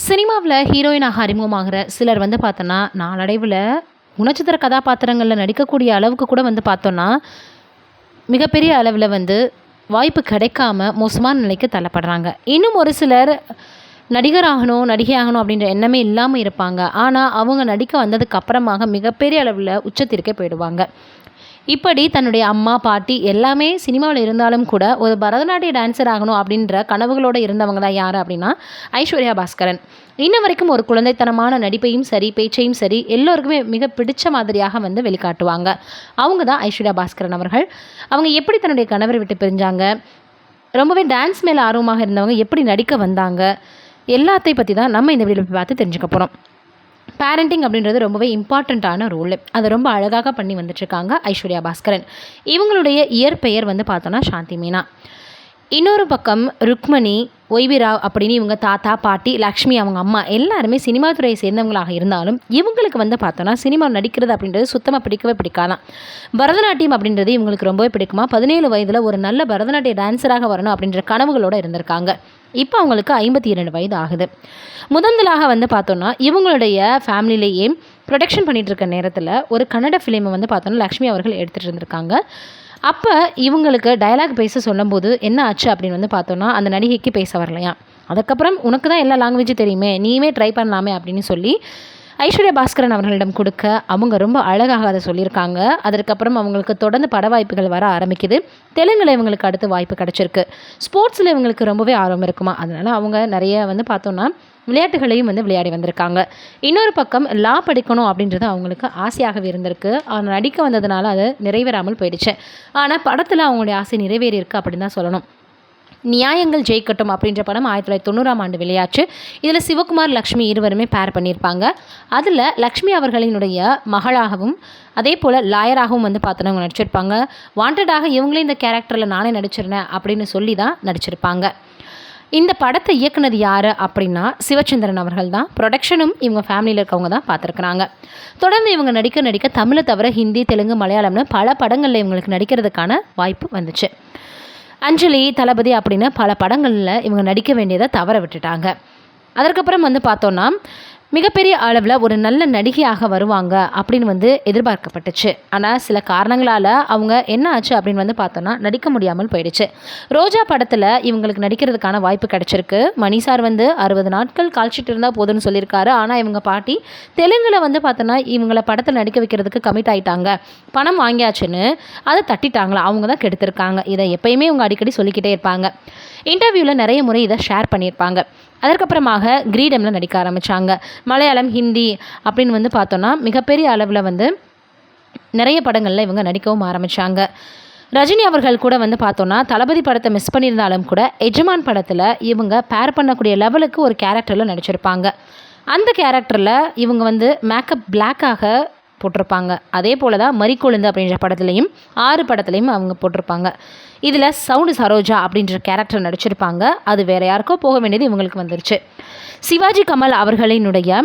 சினிமாவில் ஹீரோயினாக அறிமுகமாகிற சிலர் வந்து பார்த்தோன்னா நாளடைவில் குணச்சித்திர கதாபாத்திரங்களில் நடிக்கக்கூடிய அளவுக்கு கூட வந்து பார்த்தோன்னா மிகப்பெரிய அளவில் வந்து வாய்ப்பு கிடைக்காம மோசமான நிலைக்கு தள்ளப்படுறாங்க. இன்னும் ஒரு சிலர் நடிகர் ஆகணும் நடிகை ஆகணும் அப்படின்ற எண்ணமே இல்லாமல் இருப்பாங்க. ஆனால் அவங்க நடிக்க வந்ததுக்கு அப்புறமாக மிகப்பெரிய அளவில் உச்சத்திற்கே போயிடுவாங்க. இப்படி தன்னுடைய அம்மா பாட்டி எல்லாமே சினிமாவில் இருந்தாலும் கூட ஒரு பரதநாட்டிய டான்ஸர் ஆகணும் அப்படின்ற கனவுகளோடு இருந்தவங்க தான் யார் அப்படின்னா ஐஸ்வர்யா பாஸ்கரன். இன்ன வரைக்கும் ஒரு குழந்தைத்தனமான நடிப்பையும் சரி பேச்சையும் சரி எல்லோருக்குமே மிக பிடிச்ச மாதிரியாக வந்து வெளிக்காட்டுவாங்க. அவங்க தான் ஐஸ்வர்யா பாஸ்கரன் அவர்கள். அவங்க எப்படி தன்னுடைய கணவரை விட்டு பிரிஞ்சாங்க, ரொம்பவே டான்ஸ் மேலே ஆர்வமாக இருந்தவங்க எப்படி நடிக்க வந்தாங்க, எல்லாத்தையும் பற்றி தான் நம்ம இந்த வீடியோவில் பார்த்து தெரிஞ்சுக்க போகிறோம். பேரண்டிங் அப்படின்றது ரொம்பவே இம்பார்ட்டண்ட்டான ரோல். அதை ரொம்ப அழகாக பண்ணி வந்துட்டுருக்காங்க ஐஸ்வர்யா பாஸ்கரன். இவங்களுடைய இயற்பெயர் வந்து பார்த்தோன்னா சாந்தி மீனா. இன்னொரு பக்கம் ருக்மணி, ஒய்விராவ் அப்படின்னு இவங்க தாத்தா பாட்டி, லக்ஷ்மி அவங்க அம்மா எல்லாருமே சினிமா துறையை சேர்ந்தவங்களாக இருந்தாலும் இவங்களுக்கு வந்து பார்த்தோன்னா சினிமா நடிக்கிறது அப்படின்றது சுத்தமாக பிடிக்கவே பிடிக்காதான். பரதநாட்டியம் அப்படின்றது இவங்களுக்கு ரொம்பவே பிடிக்குமா. 17 வயதில் ஒரு நல்ல பரதநாட்டிய டான்ஸராக வரணும் அப்படின்ற கனவுகளோடு இருந்திருக்காங்க. இப்போ அவங்களுக்கு 52 வயது ஆகுது. முதலாக வந்து பார்த்தோன்னா இவங்களுடைய ஃபேமிலியிலேயே ப்ரொடக்ஷன் பண்ணிகிட்ருக்க நேரத்தில் ஒரு கன்னட ஃபிலிமை வந்து பார்த்தோன்னா லக்ஷ்மி அவர்கள் எடுத்துகிட்டு இருந்திருக்காங்க. அப்போ இவங்களுக்கு டயலாக் பேச சொல்லும்போது என்ன ஆச்சு அப்படின்னு வந்து பார்த்தோன்னா அந்த நடிகைக்கு பேச வரலையா. அதுக்கப்புறம் உனக்கு தான் எல்லா லாங்குவேஜும் தெரியுமே, நீயுமே ட்ரை பண்ணலாமே அப்படின்னு சொல்லி ஐஸ்வர்யா பாஸ்கரன் அவர்களிடம் கொடுக்க அவங்க ரொம்ப அழகாக அதை சொல்லியிருக்காங்க. அதற்கப்புறம் அவங்களுக்கு தொடர்ந்து பட வாய்ப்புகள் வர ஆரம்பிக்குது. தெலுங்கில் இவங்களுக்கு அடுத்து வாய்ப்பு கிடச்சிருக்கு. ஸ்போர்ட்ஸில் இவங்களுக்கு ரொம்பவே ஆர்வம் இருக்குமா, அதனால் அவங்க நிறைய வந்து பார்த்தோன்னா விளையாட்டுகளையும் வந்து விளையாடி வந்திருக்காங்க. இன்னொரு பக்கம் லா படிக்கணும் அப்படின்றது அவங்களுக்கு ஆசையாகவே இருந்திருக்கு. ஆனால் நடிக்க வந்ததுனால அது நிறைவேறாமல் போயிடுச்சு. ஆனால் படத்தில் அவங்களுடைய ஆசை நிறைவேறியிருக்கு அப்படின்னு தான் சொல்லணும். நியாயங்கள் ஜெயிக்கட்டும் அப்படின்ற படம் 1990ஆம் ஆண்டு வெளியாச்சு. இதில் சிவகுமார் லக்ஷ்மி இருவருமே பேர் பண்ணியிருப்பாங்க. அதில் லக்ஷ்மி அவர்களினுடைய மகளாகவும் அதே போல் லாயராகவும் வந்து பார்த்தோன்னா அவங்க நடிச்சிருப்பாங்க. வாண்டடாக இவங்களே இந்த கேரக்டரில் நானே நடிச்சிருந்தேன் அப்படின்னு சொல்லி தான் நடிச்சிருப்பாங்க. இந்த படத்தை இயக்குனது யார் அப்படின்னா சிவச்சந்திரன் அவர்கள் தான். ப்ரொடக்ஷனும் இவங்க ஃபேமிலியில் இருக்கவங்க தான் பார்த்துருக்குறாங்க. தொடர்ந்து இவங்க நடிக்க தமிழை தவிர ஹிந்தி, தெலுங்கு, மலையாளம்னு பல படங்களில் இவங்களுக்கு நடிக்கிறதுக்கான வாய்ப்பு வந்துச்சு. அஞ்சலி, தளபதி அப்படின்னு பல படங்களில் இவங்க நடிக்க வேண்டியதை தவற விட்டுட்டாங்க. அதற்கப்புறம் வந்து பார்த்தோன்னா மிகப்பெரிய அளவில் ஒரு நல்ல நடிகையாக வருவாங்க அப்படின்னு வந்து எதிர்பார்க்கப்பட்டுச்சு. ஆனால் சில காரணங்களால் அவங்க என்ன ஆச்சு அப்படின்னு வந்து பார்த்தோன்னா நடிக்க முடியாமல் போயிடுச்சு. ரோஜா படத்தில் இவங்களுக்கு நடிக்கிறதுக்கான வாய்ப்பு கிடச்சிருக்கு. மணி சார் வந்து 60 நாட்கள் கால்ஷீட் இருந்தால் போதும்னு சொல்லியிருக்காரு. ஆனால் இவங்க பாட்டி தெலுங்கில் வந்து பார்த்தோன்னா இவங்களை படத்தில் நடிக்க வைக்கிறதுக்கு கமிட் ஆகிட்டாங்க, பணம் வாங்கியாச்சுன்னு அதை தட்டிட்டாங்களா, அவங்க தான் கெடுத்திருக்காங்க. இதை எப்பயுமே இவங்க அடிக்கடி சொல்லிக்கிட்டே இருப்பாங்க. இன்டர்வியூவில் நிறைய முறை இதை ஷேர் பண்ணியிருப்பாங்க. அதற்கப்புறமாக கிரீடமில் நடிக்க ஆரம்பித்தாங்க. மலையாளம், ஹிந்தி அப்படின்னு வந்து பார்த்தோன்னா மிகப்பெரிய அளவில் வந்து நிறைய படங்களில் இவங்க நடிக்கவும் ஆரம்பித்தாங்க. ரஜினி அவர்கள் கூட வந்து பார்த்தோன்னா தளபதி படத்தை மிஸ் பண்ணியிருந்தாலும் கூட எஜமான் படத்தில் இவங்க பேர் பண்ணக்கூடிய லெவலுக்கு ஒரு கேரக்டரில் நடிச்சிருப்பாங்க. அந்த கேரக்டரில் இவங்க வந்து மேக்கப் பிளாக்காக போட்டிருப்பாங்க. அதே போல் தான் மறிக்கொழுந்து அப்படின்ற படத்துலையும் 6 படத்துலையும் அவங்க போட்டிருப்பாங்க. இதில் சவுண்டு சரோஜா அப்படின்ற கேரக்டர் நடிச்சிருப்பாங்க. அது வேறு யாருக்கோ போக வேண்டியது இவங்களுக்கு வந்துருச்சு. சிவாஜி கமல் அவர்களினுடைய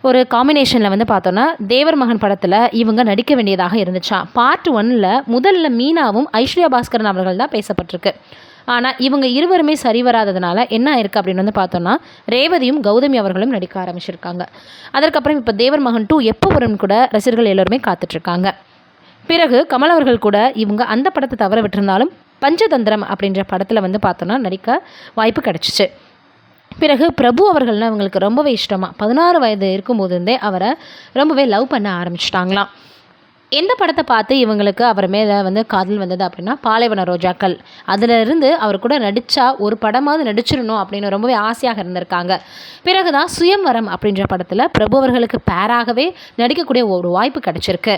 ஒரு காம்பினேஷனில் வந்து பார்த்தோன்னா தேவர் மகன் படத்தில் இவங்க நடிக்க வேண்டியதாக இருந்துச்சா. பார்ட் 1ல் முதல்ல மீனாவும் ஐஸ்வர்யா பாஸ்கரன் அவர்கள் தான் பேசப்பட்டிருக்கு. ஆனால் இவங்க இருவருமே சரி வராததுனால என்ன ஆயிருக்கு அப்படின்னு வந்து பார்த்தோன்னா ரேவதியும் கௌதமி அவர்களும் நடிக்க ஆரம்பிச்சிருக்காங்க. அதற்கப்புறம் இப்போ தேவர் மகன் 2 எப்போ வரும்னு கூட ரசிகர்கள் எல்லோருமே காத்துட்ருக்காங்க. பிறகு கமல் அவர்கள் கூட இவங்க அந்த படத்தை தவற விட்டிருந்தாலும் பஞ்சதந்திரம் அப்படின்ற படத்தில் வந்து பார்த்தோன்னா நடிக்க வாய்ப்பு கிடச்சிச்சு. பிறகு பிரபு அவர்கள்னால் இவங்களுக்கு ரொம்பவே இஷ்டமாக 16 வயது இருக்கும்போதுருந்தே அவரை ரொம்பவே லவ் பண்ண ஆரம்பிச்சிட்டாங்களாம். எந்த படத்தை பார்த்து இவங்களுக்கு அவர் மேலே வந்து காதல் வந்தது அப்படின்னா பாலைவன ரோஜாக்கள். அதிலிருந்து அவர் கூட நடித்தா ஒரு படமாவது நடிச்சிடணும் அப்படின்னு ரொம்பவே ஆசையாக இருந்திருக்காங்க. பிறகு தான் சுயம்வரம் அப்படின்ற படத்தில் பிரபு அவர்களுக்கு பேராகவே நடிக்கக்கூடிய ஒரு வாய்ப்பு கிடச்சிருக்கு.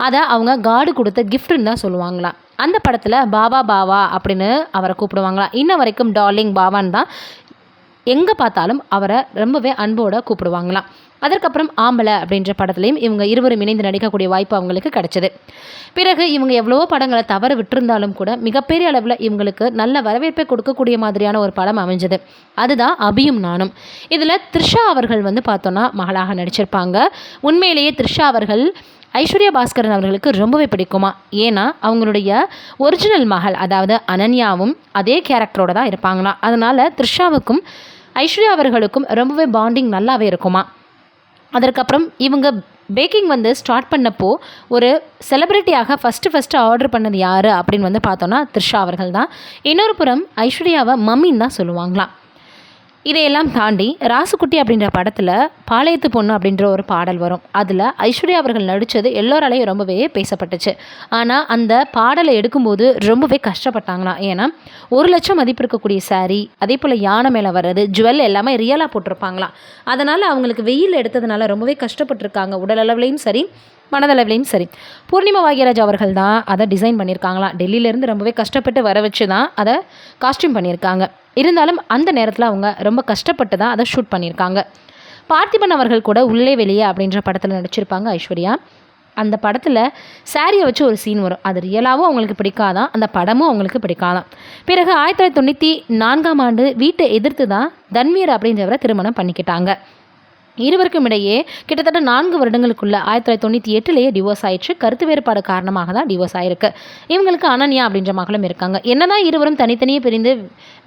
அதை அவங்க காடு கொடுத்த கிஃப்ட்டுன்னு தான் சொல்லுவாங்களாம். அந்த படத்தில் பாபா பாவா அப்படின்னு அவரை கூப்பிடுவாங்களாம். இன்ன வரைக்கும் டார்லிங் பாவான்னு தான் எங்கே பார்த்தாலும் அவரை ரொம்பவே அன்போடு கூப்பிடுவாங்களாம். அதற்கப்புறம் ஆம்பளை அப்படின்ற படத்துலையும் இவங்க இருவரும் இணைந்து நடிக்கக்கூடிய வாய்ப்பு அவங்களுக்கு கிடச்சிது. பிறகு இவங்க எவ்வளவோ படங்களை தவற விட்டிருந்தாலும் கூட மிகப்பெரிய அளவில் இவங்களுக்கு நல்ல வரவேற்பை கொடுக்கக்கூடிய மாதிரியான ஒரு படம் அமைஞ்சது. அதுதான் அபியும் நானும். இதில் த்ரிஷா அவர்கள் வந்து பார்த்தோன்னா மகளாக நடிச்சிருப்பாங்க. உண்மையிலேயே த்ரிஷா அவர்கள் ஐஸ்வர்யா பாஸ்கரன் அவர்களுக்கு ரொம்பவே பிடிக்குமா. ஏன்னா அவங்களுடைய ஒரிஜினல் மகள் அதாவது அனன்யாவும் அதே கேரக்டரோடு தான் இருப்பாங்களாம். அதனால் த்ரிஷாவுக்கும் ஐஸ்வர்யா அவர்களுக்கும் ரொம்பவே பாண்டிங் நல்லாவே இருக்குமா. அதற்கப்புறம் இவங்க பேக்கிங் வந்து ஸ்டார்ட் பண்ணப்போ ஒரு செலிப்ரிட்டியாக ஃபஸ்ட்டு ஆர்டர் பண்ணது யார் அப்படின்னு வந்து பார்த்தோன்னா த்ரிஷா அவர்கள் தான். இன்னொரு புறம் ஐஸ்வர்யாவை மம்மின்னு தான் சொல்லுவாங்களாம். இதையெல்லாம் தாண்டி ராசுக்குட்டி அப்படின்ற படத்தில் பாளையத்து பொண்ணு அப்படின்ற ஒரு பாடல் வரும். அதில் ஐஸ்வர்யா அவர்கள் நடித்தது எல்லோராலையும் ரொம்பவே பேசப்பட்டுச்சு. ஆனால் அந்த பாடலை எடுக்கும்போது ரொம்பவே கஷ்டப்பட்டாங்களாம். ஏன்னா 1,00,000 மதிப்பு இருக்கக்கூடிய சாரீ, அதே போல் யானை மேலே வர்றது, ஜுவல் எல்லாமே ரியலாக போட்டிருப்பாங்களாம். அதனால் அவங்களுக்கு வெயில் எடுத்ததுனால ரொம்பவே கஷ்டப்பட்டுருக்காங்க. உடல் அளவுலையும் சரி, மனதளவுலையும் சரி. பூர்ணிமா பாக்யராஜ் அவர்கள் தான் அதை டிசைன் பண்ணியிருக்காங்களாம். டெல்லியிலேருந்து ரொம்பவே கஷ்டப்பட்டு வர வச்சு தான் அதை காஸ்டியூம் பண்ணியிருக்காங்க. இருந்தாலும் அந்த நேரத்தில் அவங்க ரொம்ப கஷ்டப்பட்டு தான் அதை ஷூட் பண்ணியிருக்காங்க. பார்த்திபன் அவர்கள் கூட உள்ளே வெளியே அப்படின்ற படத்தில் நடிச்சிருப்பாங்க ஐஸ்வர்யா. அந்த படத்தில் சாரியை வச்சு ஒரு சீன் வரும். அது ரியலாகவும் அவங்களுக்கு பிடிக்காதான், அந்த படமும் அவங்களுக்கு பிடிக்காதான். பிறகு 1994ஆம் ஆண்டு வீட்டை எதிர்த்து தான் தன்வீர் அப்படின்றவரை திருமணம் பண்ணிக்கிட்டாங்க. இருவருக்கும் இடையே கிட்டத்தட்ட 4 வருடங்களுக்குள்ள 1998லேயே டிவோர்ஸ் ஆயிடுச்சு. கருத்து வேறுபாடு காரணமாக தான் டிவோர்ஸ் ஆயிருக்கு. இவங்களுக்கு அனன்யா அப்படின்ற மகளும் இருக்காங்க. என்னதான் இருவரும் தனித்தனியே பிரிந்து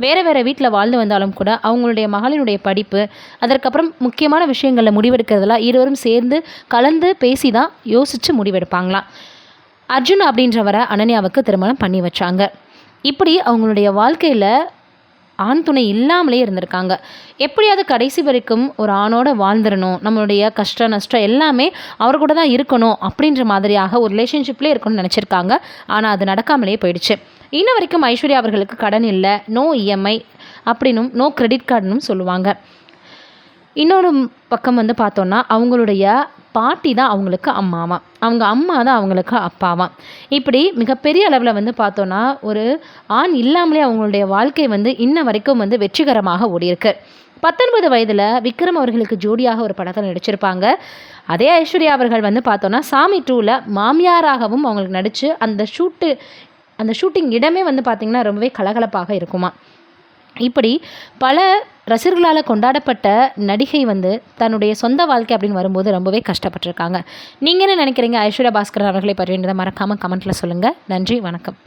வேறு வேறு வீட்டில் வாழ்ந்து வந்தாலும் கூட அவங்களுடைய மகளினுடைய படிப்பு, அதற்கப்புறம் முக்கியமான விஷயங்களில் முடிவெடுக்கிறதெல்லாம் இருவரும் சேர்ந்து கலந்து பேசி தான் யோசித்து முடிவெடுப்பாங்களாம். அர்ஜுன் அப்படின்றவரை அனன்யாவுக்கு திருமணம் பண்ணி வச்சாங்க. இப்படி அவங்களுடைய வாழ்க்கையில் ஆண் துணை இல்லாமலே இருந்திருக்காங்க. எப்படியாவது கடைசி வரைக்கும் ஒரு ஆணோட வாழ்ந்துடணும், நம்மளுடைய கஷ்ட நஷ்டம் எல்லாமே அவர் கூட தான் இருக்கணும் அப்படின்ற மாதிரியாக ஒரு ரிலேஷன்ஷிப்லேயே இருக்கணும்னு நினச்சிருக்காங்க. ஆனால் அது நடக்காமலே போயிடுச்சு. இன்ன வரைக்கும் ஐஸ்வர்யா அவர்களுக்கு கடன் இல்லை, நோ இஎம்ஐ அப்படின்னும் நோ கிரெடிட் கார்டுன்னு சொல்லுவாங்க. இன்னொரு பக்கம் வந்து பார்த்தோன்னா அவங்களுடைய பாட்டி தான் அவங்களுக்கு அம்மாவாம், அவங்க அம்மா தான் அவங்களுக்கு அப்பாவாம். இப்படி மிகப்பெரிய அளவில் வந்து பார்த்தோன்னா ஒரு ஆண் இல்லாமலே அவங்களுடைய வாழ்க்கை வந்து இன்ன வரைக்கும் வந்து வெற்றிகரமாக ஓடியிருக்கு. 19 வயதில் விக்ரம் அவர்களுக்கு ஜோடியாக ஒரு படத்தில் நடிச்சிருப்பாங்க. அதே ஐஸ்வர்யா அவர்கள் வந்து பார்த்தோன்னா சாமி 2ல் மாமியாராகவும் அவங்களுக்கு நடித்து அந்த ஷூட்டிங் இடமே வந்து பார்த்திங்கன்னா ரொம்பவே கலகலப்பாக இருக்குமா. இப்படி பல ரசிகர்களால் கொண்டாடப்பட்ட நடிகை வந்து தன்னுடைய சொந்த வாழ்க்கை அப்படின்னு வரும்போது ரொம்பவே கஷ்டப்பட்டிருக்காங்க. நீங்கள் என்ன நினைக்கிறீங்க ஐஸ்வர்யா பாஸ்கரன் அவர்களை பற்றி மறக்காமல் கமெண்ட்டில் சொல்லுங்கள். நன்றி, வணக்கம்.